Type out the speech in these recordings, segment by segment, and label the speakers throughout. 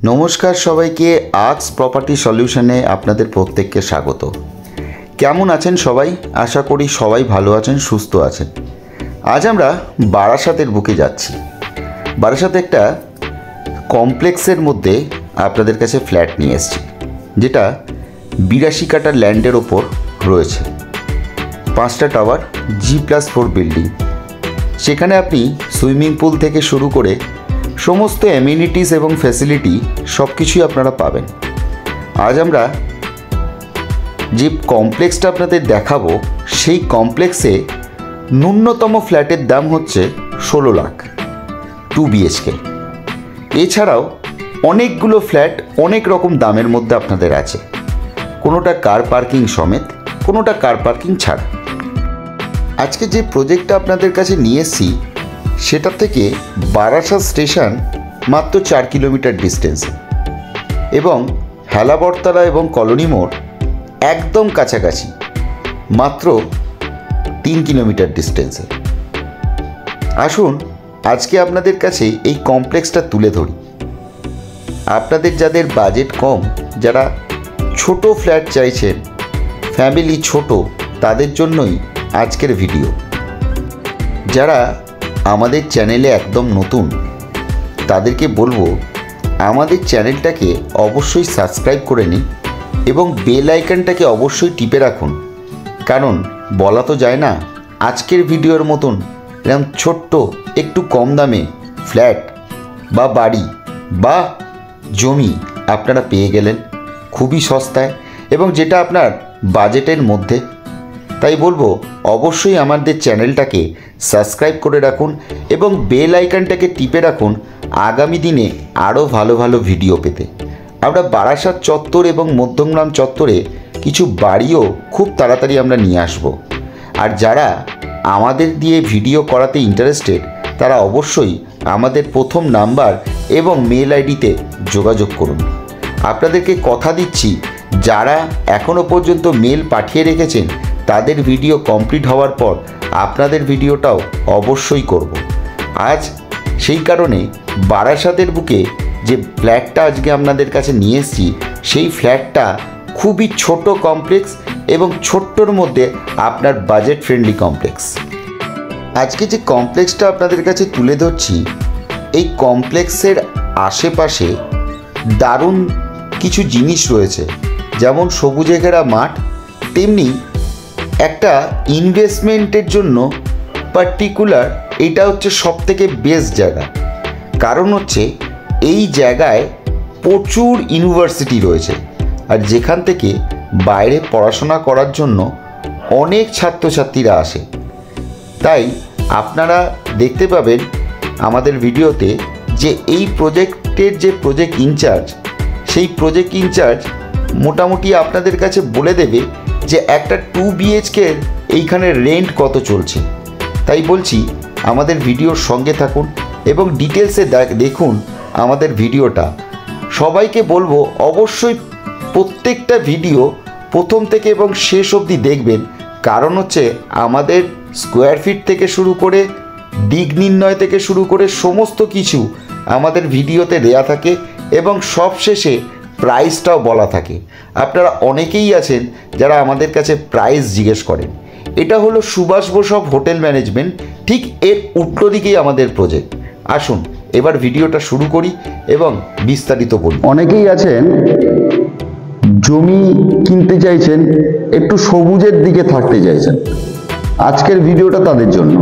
Speaker 1: নমস্কার সবাইকে, arts property সলিউশনে আপনাদের প্রত্যেককে স্বাগত। কেমন আছেন সবাই? আশা করি সবাই ভালো আছেন, সুস্থ আছেন। আজ আমরা বারাসাতের বুকে যাচ্ছি। বারাসাতে একটা কমপ্লেক্সের মধ্যে আপনাদের কাছে ফ্ল্যাট নিয়ে এসেছি, যেটা 82 কাঠা ল্যান্ডের ওপর রয়েছে। 5টা টাওয়ার, G+4 বিল্ডিং। সেখানে আপনি সুইমিং পুল থেকে শুরু করে সমস্ত অ্যামিনিটিস এবং ফ্যাসিলিটি সব কিছুই আপনারা পাবেন। আজ আমরা যে কমপ্লেক্সটা আপনাদের দেখাবো, সেই কমপ্লেক্সে ন্যূনতম ফ্ল্যাটের দাম হচ্ছে 16 লাখ, 2 BHK। এছাড়াও অনেকগুলো ফ্ল্যাট অনেক রকম দামের মধ্যে আপনাদের আছে, কোনোটা কার পার্কিং সমেত, কোনোটা কার পার্কিং ছাড়া। আজকে যে প্রজেক্টটা আপনাদের কাছে নিয়ে এসেছি, সেটা থেকে বারাসাত স্টেশন মাত্র 4 কিলোমিটার ডিস্টেন্সে, এবং হেলাবরতলা এবং কলোনি মোড় একদম কাছাকাছি, মাত্র 3 কিলোমিটার ডিস্টেন্সে। আসুন আজকে আপনাদের কাছে এই কমপ্লেক্সটা তুলে ধরি। আপনাদের যাদের বাজেট কম, যারা ছোট ফ্ল্যাট চাইছেন, ফ্যামিলি ছোট, তাদের জন্যই আজকের ভিডিও। যারা আমাদের চ্যানেলে একদম নতুন, তাদেরকে বলবো আমাদের চ্যানেলটাকে অবশ্যই সাবস্ক্রাইব করে নিন এবং বেল আইকনটাকে অবশ্যই টিপে রাখুন। কারণ বলা তো যায় না, আজকের ভিডিওর মতন এরকম ছোট্ট একটু কম দামে ফ্ল্যাট বা বাড়ি বা জমি আপনারা পেয়ে গেলেন খুবই সস্তায়, এবং যেটা আপনার বাজেটের মধ্যে। তাই বলবো অবশ্যই আমাদের চ্যানেলটাকে সাবস্ক্রাইব করে রাখুন এবং বেল আইকনটাকে টিপে রাখুন আগামী দিনে আরও ভালো ভালো ভিডিও পেতে। আমরা বারাসাত চত্বর এবং মধ্যমগ্রাম চত্বরে কিছু বাড়িও খুব তাড়াতাড়ি আমরা নিয়ে আসব। আর যারা আমাদের দিয়ে ভিডিও করাতে ইন্টারেস্টেড, তারা অবশ্যই আমাদের প্রথম নাম্বার এবং মেল আইডিতে যোগাযোগ করুন। আপনাদেরকে কথা দিচ্ছি, যারা এখনও পর্যন্ত মেল পাঠিয়ে রেখেছেন, তাদের ভিডিও কমপ্লিট হওয়ার পর আপনাদের ভিডিওটাও অবশ্যই করব। আজ সেই কারণে বারাসাতের বুকে যে ফ্ল্যাটটা আজকে আপনাদের কাছে নিয়ে এসেছি, সেই ফ্ল্যাটটা খুবই ছোট কমপ্লেক্স এবং ছোট্টর মধ্যে আপনার বাজেট ফ্রেন্ডলি কমপ্লেক্স। আজকে যে কমপ্লেক্সটা আপনাদের কাছে তুলে ধরছি, এই কমপ্লেক্সের আশেপাশে দারুণ কিছু জিনিস রয়েছে। যেমন সবুজে ঘেরা মাঠ, তেমনি একটা ইনভেস্টমেন্টের জন্য পার্টিকুলার এটা হচ্ছে সবথেকে বেস্ট জায়গা। কারণ হচ্ছে এই জায়গায় প্রচুর ইউনিভার্সিটি রয়েছে, আর যেখান থেকে বাইরে পড়াশোনা করার জন্য অনেক ছাত্রছাত্রীরা আসে। তাই আপনারা দেখতে পাবেন আমাদের ভিডিওতে যে এই প্রজেক্টের যে প্রজেক্ট ইনচার্জ, সেই প্রজেক্ট ইনচার্জ মোটামুটি আপনাদের কাছে বলে দেবে যে একটা 2 BHK এইখানে রেন্ট কত চলছে। তাই বলছি আমাদের ভিডিওর সঙ্গে থাকুন এবং ডিটেলসে দেখুন আমাদের ভিডিওটা। সবাইকে বলবো অবশ্যই প্রত্যেকটা ভিডিও প্রথম থেকে এবং শেষ অবধি দেখবেন। কারণ হচ্ছে আমাদের স্কোয়ার ফিট থেকে শুরু করে দিক নির্ণয় থেকে শুরু করে সমস্ত কিছু আমাদের ভিডিওতে দেয়া থাকে, এবং সবশেষে প্রাইসটাও বলা থাকে। আপনারা অনেকেই আছেন যারা আমাদের কাছে প্রাইস জিজ্ঞেস করেন। এটা হলো সুভাষ বসব হোটেল ম্যানেজমেন্ট, ঠিক এর উল্টো দিকেই আমাদের প্রজেক্ট। আসুন এবার ভিডিওটা শুরু করি এবং বিস্তারিত বলি। অনেকেই আছেন জমি কিনতে চাইছেন, একটু সবুজের দিকে থাকতে চাইছেন। আজকের ভিডিওটা তাদের জন্য।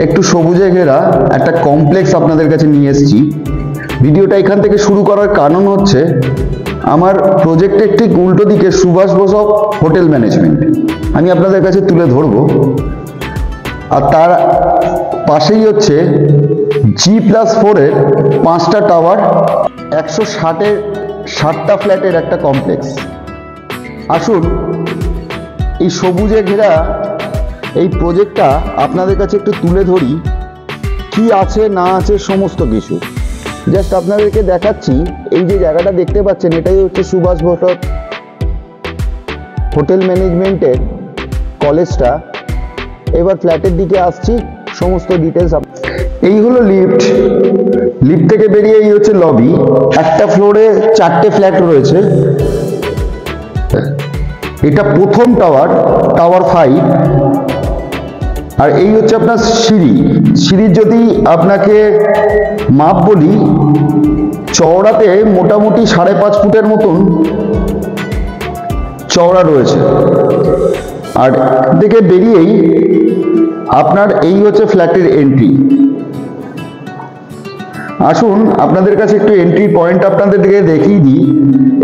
Speaker 1: একটু সবুজে ঘেরা একটা কমপ্লেক্স আপনাদের কাছে নিয়ে এসেছি। ভিডিওটা এখান থেকে শুরু করার কারণ হচ্ছে আমার প্রজেক্টের ঠিক উল্টো দিকে সুভাষ বসব হোটেল ম্যানেজমেন্ট আমি আপনাদের কাছে তুলে ধরব, আর তার পাশেই হচ্ছে G+4 এর 5টা টাওয়ার, 160টা ফ্ল্যাটের একটা কমপ্লেক্স। আসুন এই সবুজে ঘেরা এই প্রজেক্টটা আপনাদের কাছে একটু তুলে ধরি, কি আছে না আছে সমস্ত কিছু। জাস্ট আপনাদেরকে দেখাচ্ছি। এই যে জায়গাটা দেখতে পাচ্ছেন, এটাই হচ্ছে সুভাষ বসব হোটেল ম্যানেজমেন্টের কলেজটা। এবার ফ্ল্যাটের দিকে আসছি, সমস্ত ডিটেলস এই হলো লিফট। লিফট থেকে বেরিয়ে এই হচ্ছে লবি। একটা ফ্লোরে 4টে ফ্ল্যাট রয়েছে। এটা প্রথম টাওয়ার, টাওয়ার 5। আর এই হচ্ছে আপনার সিঁড়ি। সিঁড়ির যদি আপনাকে মাপ বলি, চওড়াতে মোটামুটি 5.5 ফুটের মতন চওড়া রয়েছে। আর থেকে বেরিয়েই আপনার এই হচ্ছে ফ্ল্যাটের এন্ট্রি। আসুন আপনাদের কাছে একটু এন্ট্রি পয়েন্ট আপনাদের দিকে দেখিয়ে দিই।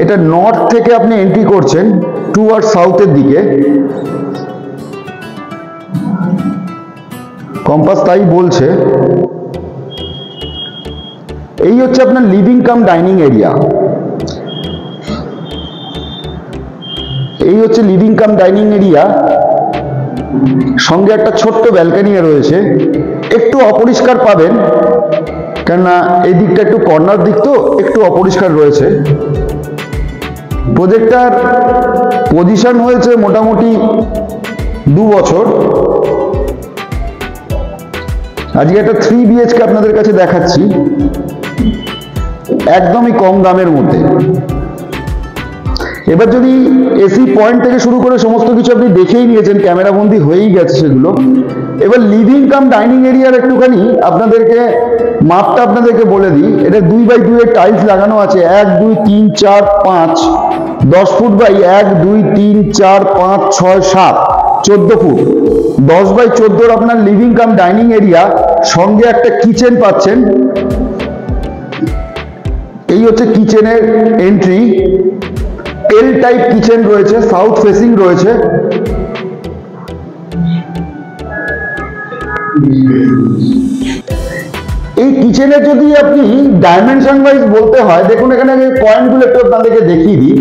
Speaker 1: এটা নর্থ থেকে আপনি এন্ট্রি করছেন টুয়ার্ড সাউথের দিকে। কম্পাস তাই বলছে। এই হচ্ছে আপনার লিভিং কাম ডাইনিং এরিয়া। এই হচ্ছে লিভিং কাম ডাইনিং এরিয়া। সঙ্গে একটা ছোট্ট ব্যালকনি রয়েছে। একটু অপরিষ্কার পাবেন, কেননা এই দিকটা একটু কর্নার দিক, তো একটু অপরিষ্কার রয়েছে। প্রজেক্টটার পজিশন হয়েছে মোটামুটি 2 বছর। আজকে একটা 3 BHK আপনাদের কাছে দেখাচ্ছি, একদমই কম দামের মধ্যে। এবার যদি এসি পয়েন্ট থেকে শুরু করে সমস্ত কিছু আপনি দেখেই নিয়েছেন, ক্যামেরা বন্দি হয়েই গেছে সেগুলো। এবার লিভিং কাম ডাইনিং এরিয়ার একটুখানি আপনাদেরকে মাপটা আপনাদেরকে বলে দিই। এটা 2x2 এর টাইলস লাগানো আছে। 1 2 3 4 5 10 ফুট বাই 1 2 3 4 5 6 7 14 ফুট। 10x14 আপনার লিভিং কাম ডাইনিং এরিয়া। সঙ্গে একটা কিচেন পাচ্ছেন। এই হচ্ছে কিচেনের এন্ট্রি। এল টাইপ কিচেন রয়েছে, সাউথ ফেসিং রয়েছে। এই কিচেনের যদি আপনি ডাইমেনশন ওয়াইজ বলতে হয়, দেখুন এখানে পয়েন্টগুলো একটু আপনাদেরকে দেখিয়ে দিই।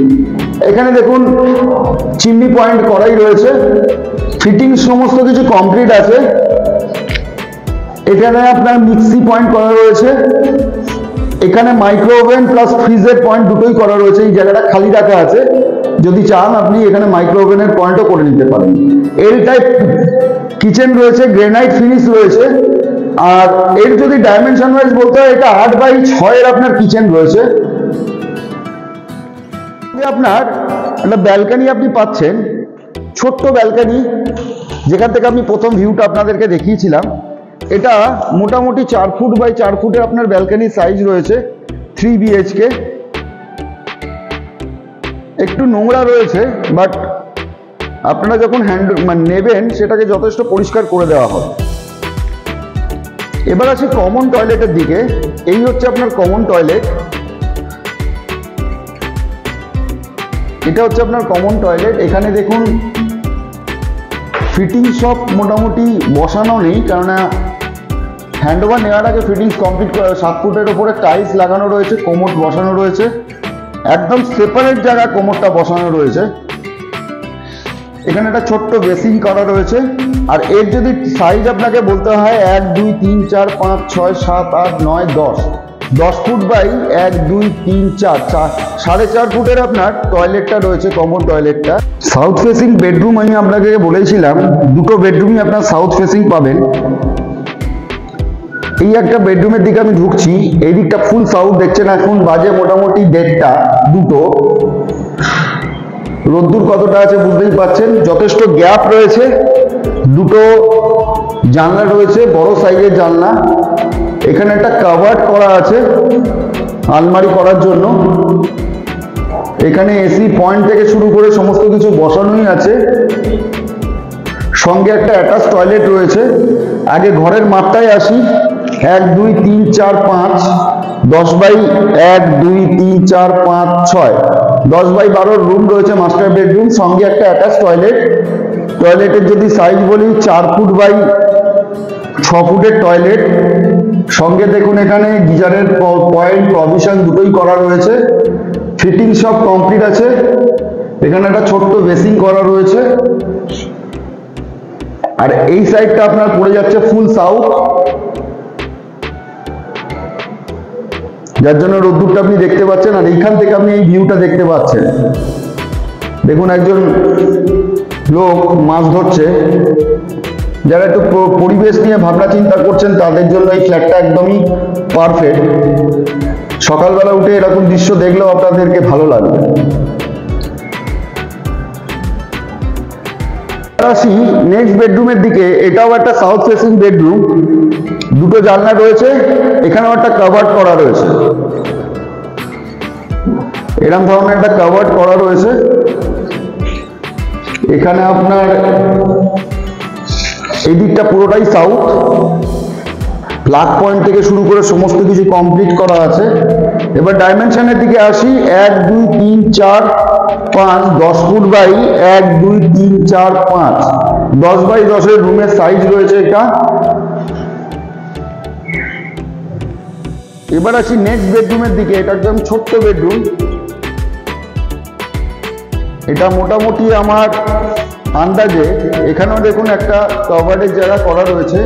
Speaker 1: এখানে দেখুন চিমনি পয়েন্ট করাই রয়েছে। ফিটিং সমস্ত কিছু কমপ্লিট আছে। এখানে আপনার মিক্সি পয়েন্ট করা রয়েছে। এখানে মাইক্রো ওভেন প্লাস ফ্রিজের পয়েন্ট দুটোই করা রয়েছে। এই জায়গাটা খালি রাখা আছে, যদি চান আপনি এখানে মাইক্রো ওভেনের পয়েন্টও করে নিতে পারেন। এল টাইপ কিচেন রয়েছে, গ্রেনাইট ফিনিশ রয়েছে। আর এর যদি ডাইমেনশন ওয়াইজ বলতে হয়, এটা 8x6 এর আপনার কিচেন রয়েছে। আপনার একটা ব্যালকনি আপনি পাচ্ছেন, ছোট্ট ব্যালকনি, যেখান থেকে আমি প্রথম ভিউটা আপনাদেরকে দেখিয়েছিলাম। এটা মোটামুটি 4 ফুট বাই 4 ফুটের আপনার ব্যালকনি সাইজ রয়েছে। 3 BHK। একটু নোংরা রয়েছে, বাট আপনারা যখন নেবেন সেটাকে যথেষ্ট পরিষ্কার করে দেওয়া হবে। এবার আসি কমন টয়লেটের দিকে। এই হচ্ছে আপনার কমন টয়লেট। এটা হচ্ছে আপনার কমন টয়লেট। এখানে দেখুন ফিটিং সব মোটামুটি বসানো নেই, কেননা হ্যান্ডওভার নেওয়ার আগে ফিটিংস কমপ্লিট করা। 7 ফুটের ওপরে টাইলস লাগানো রয়েছে, কোমোড বসানো রয়েছে। একদম সেপারেট জায়গা কোমোডটা বসানো রয়েছে। এখানে একটা ছোট্ট বেসিন করা রয়েছে। আর এর যদি সাইজ আপনাকে বলতে হয় 1 2 3 4 5 6 7 8 9 10 10 ফুট বাই 1 2 3 4 4.5 ফুটের আপনার টয়লেটটা রয়েছে, কমন টয়লেটটা। সাউথ ফেসিং বেডরুম আমি আপনাকে বলেছিলাম, দুটো বেডরুমই আপনার সাউথ ফেসিং পাবেন। এই একটা বেডরুমের দিকে আমি ঢুকছি। এই দিকটা ফুল সাউথ দেখছেন। এখন বাজে মোটামুটি 1:30 2টো। রোদ্দুর কতটা আছে বুঝতেই পাচ্ছেন। যথেষ্ট গ্যাপ রয়েছে। দুটো জানলা রয়েছে, বড় সাইজের জানলা। এখানে একটা কাভার্ড করা আছে আলমারি করার জন্য। এখানে এসি পয়েন্ট থেকে শুরু করে সমস্ত কিছু বসানোই আছে। সঙ্গে একটা অ্যাটাচ টয়লেট রয়েছে। আগে ঘরের মাপটাই আসি। 1 2 3 4 5 10x1 2 3 4 5 6 10x12 রুম রয়েছে, মাস্টার বেডরুম। সঙ্গে একটা অ্যাটাচ টয়লেট। টয়লেটের যদি সাইজ বলি 4 ফুট বাই 6 ফুটের টয়লেট। সঙ্গে দেখুন এখানে গিজারের পয়েন্ট প্রভিশন দুটোই করা রয়েছে। ফিটিং সব কমপ্লিট আছে। এখানে একটা ছোট্ট বেসিং করা রয়েছে। আর এই সাইডটা আপনার পড়ে যাচ্ছে ফুল সাউথ, যার জন্য রোদ্দুরটা আপনি দেখতে পাচ্ছেন। আর এইখান থেকে আপনি এই ভিউটা দেখতে পাচ্ছেন। দেখুন একজন লোক মাছ ধরছে, যারা একটু পরিবেশ নিয়ে ভাবনা চিন্তা করছেন তাদের জন্য এই ফ্ল্যাটটা একদমই পারফেক্ট। সকালবেলা উঠে এরকম দৃশ্য দেখলেও আপনাদেরকে ভালো লাগবে। আসি নেক্সট বেডরুমের দিকে। এটাও একটা সাউথ ফেসিং বেডরুম, দুটো জানলা রয়েছে, এখানেও একটা কাভার্ড করা রয়েছে, এরকম ধরনের একটা কাভার্ড করা রয়েছে। এখানে আপনার এই দিকটা পুরোটাই সাউথ, প্লাগ পয়েন্ট থেকে শুরু করে সমস্ত কিছু কমপ্লিট করা আছে। এবার ডাইমেনশনের দিকে আসি। 1 2 3 4 5 10 ফুট বাই 1 2 3 4 5 10 বাই 10 এর রুমের সাইজ রয়েছে এটা। এবার আসি নেক্সট বেডরুমের দিকে। এটা একদম ছোট্ট বেডরুম। এটা মোটামুটি আমার আন্দাজে এখানেও দেখুন একটা কাভার্ডের জায়গা করা রয়েছে,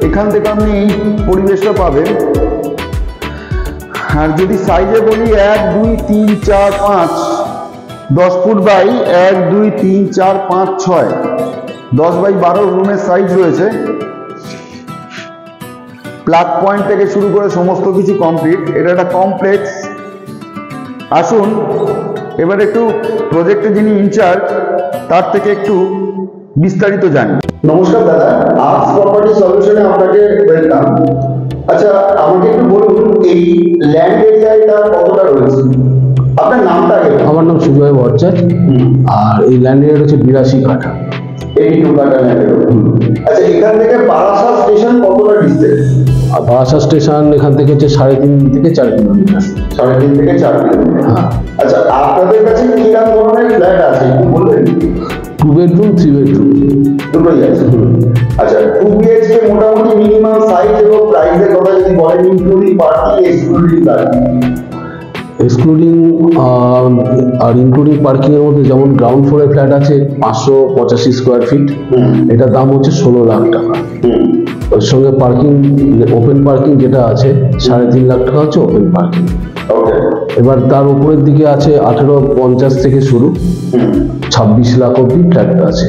Speaker 1: এখান থেকে আপনি এই পরিবেশটা পাবেন। আর যদি সাইজে বলি 1 2 3 4 5 10 ফুট বাই 1 2 3 4 5 6 10 বাই 12 রুমের সাইজ রয়েছে। প্লাগ পয়েন্ট থেকে শুরু করে সমস্ত কিছু কমপ্লিট। এটা একটা কমপ্লেক্স। আসুন এবার একটু প্রজেক্টে যিনি ইনচার্জ তার থেকে একটু বিস্তারিত জানি। নমস্কার দাদা, আর্টস প্রপার্টি সলিউশনে আপনাকে ওয়েলকাম। আচ্ছা, আমাকে একটু বলুন এই ল্যান্ড এরিয়াটা কতটা রয়েছে? আপনার নামটা আগে।
Speaker 2: আমার নাম সুজয় ভট্টাচার্য, আর এই ল্যান্ড এরিয়া হচ্ছে 82 কাঠা।
Speaker 1: 82 কাঠা ল্যান্ড এরিয়া। আচ্ছা, এখান থেকে বারাসাত স্টেশন কতটা ডিসটেন্স?
Speaker 2: আর বারাসাত স্টেশন এখান থেকে হচ্ছে 3.5 থেকে 4 কিলোমিটার।
Speaker 1: 3.5 থেকে 4 কিলোমিটার।
Speaker 2: হ্যাঁ।
Speaker 1: আচ্ছা, আপনাদের কাছে কিরকম ধরনের ফ্ল্যাট আছে একটু বলবেন?
Speaker 2: 2 বেডরুম 3 বেডরুম
Speaker 1: দুটোই আছে। আচ্ছা, 2 বিএইচকে মোটামুটি মিনিমাম সাইজ এবং প্রাইসের কথা যদি বলেন, including parking excluding parking?
Speaker 2: Excluding আর ইনক্লুডিং পার্কিং এর মধ্যে যেমন গ্রাউন্ড ফ্লোরে ফ্ল্যাট আছে 585 স্কোয়ার ফিট, এটার দাম হচ্ছে 16 লাখ টাকা। ওর সঙ্গে পার্কিং, ওপেন পার্কিং যেটা আছে 3.5 লাখ টাকা হচ্ছে ওপেন পার্কিং। এবার তার উপরের দিকে আছে 1850 থেকে শুরু 26 লাখ অব্দি ফ্ল্যাট আছে।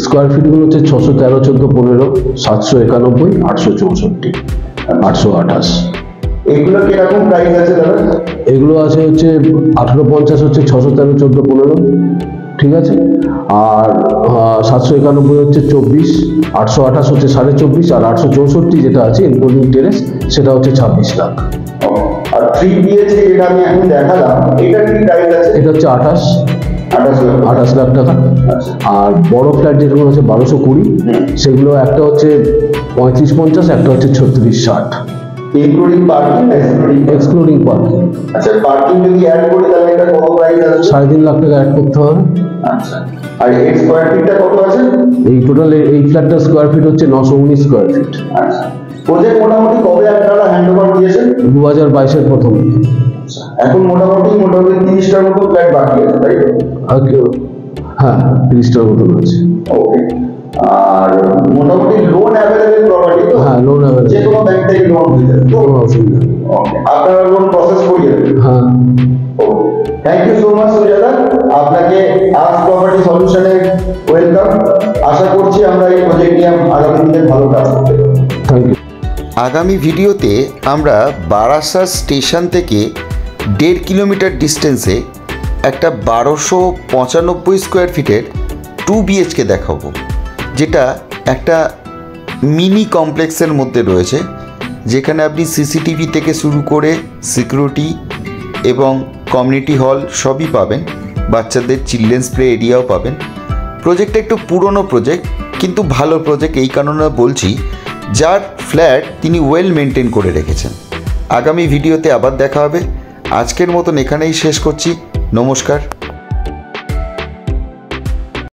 Speaker 2: স্কোয়ার ফিটগুলো হচ্ছে 613 14 15 791 864 828।
Speaker 1: এগুলো কিরকম প্রাইস আছে দাদা?
Speaker 2: এগুলো আছে হচ্ছে 1850 হচ্ছে 613 14 15, ঠিক আছে। আর 791 হচ্ছে 24, 828 হচ্ছে 24.5, আর 864 যেটা আছে ইনক্লুডিং টেরেস সেটা হচ্ছে 26 লাখ।
Speaker 1: আর 3 বিএইচকে যেটা আমি এখন দেখালাম এটা কি প্রাইস আছে?
Speaker 2: এটা হচ্ছে 28 লাখ টাকা। আর বড় ফ্ল্যাট যেগুলো হচ্ছে 1220, সেগুলো একটা হচ্ছে 35-50, একটা হচ্ছে 36-60।
Speaker 1: ইনক্লুডিং পার্কিং না
Speaker 2: এক্সক্লুডিং পার্কিং?
Speaker 1: আচ্ছা, পার্কিং যদি অ্যাড করি তাহলে এটা কত প্রাইস আছে?
Speaker 2: 3.5 লাখ টাকা অ্যাড করতে হবে।
Speaker 1: আচ্ছা, আর এর স্কয়ার ফিটটা কত আছে?
Speaker 2: এই টোটাল এই ফ্ল্যাটটার স্কয়ার ফিট হচ্ছে 919 স্কয়ার ফিট।
Speaker 1: আচ্ছা, প্রজেক্ট মোটামুটি কবে আপনারা হ্যান্ডওভার দিয়েছেন?
Speaker 2: 2022 এর প্রথম।
Speaker 1: আচ্ছা, এখন মোটামুটি 30টার মতো ফ্ল্যাট বাকি আছে, তাই তো?
Speaker 2: হ্যাঁ, 30টার মতো আছে।
Speaker 1: ওকে। আর মোটামুটি লোন অ্যাভেলেবল প্রপার্টি তো?
Speaker 2: হ্যাঁ, লোন অ্যাভেলেবল,
Speaker 1: যে কোনো ব্যাংক থেকে লোন হয়ে যাবে তো?
Speaker 2: কোনো অসুবিধা নেই।
Speaker 1: ওকে, আপনারা লোন প্রসেস করিয়ে দেবেন?
Speaker 2: হ্যাঁ।
Speaker 1: Okay, thank you so much Sujata, আপনাকে আর্টস প্রপার্টি সলিউশনে ওয়েলকাম। আশা করছি আমরা এই প্রজেক্ট নিয়ে আগামী দিনে ভালো কাজ করতে পারব।
Speaker 2: Thank you.
Speaker 1: আগামী ভিডিওতে আমরা বারাসাত স্টেশন থেকে 1.5 কিলোমিটার ডিস্টেন্সে একটা 1295 স্কোয়ার ফিটের 2 বিএইচকে দেখাবো, যেটা একটা মিনি কমপ্লেক্সের মধ্যে রয়েছে, যেখানে আপনি সিসিটিভি থেকে শুরু করে সিকিউরিটি এবং কমিউনিটি হল সবই পাবেন, বাচ্চাদের চিলড্রেন্স প্লে এরিয়াও পাবেন। প্রজেক্টটা একটু পুরনো প্রজেক্ট, কিন্তু ভালো প্রজেক্ট এই কারণে বলছি, যার ফ্ল্যাট তিনি ওয়েল মেনটেন করে রেখেছেন। আগামী ভিডিওতে আবার দেখা হবে। আজকের মতন এখানেই শেষ করছি। নমস্কার।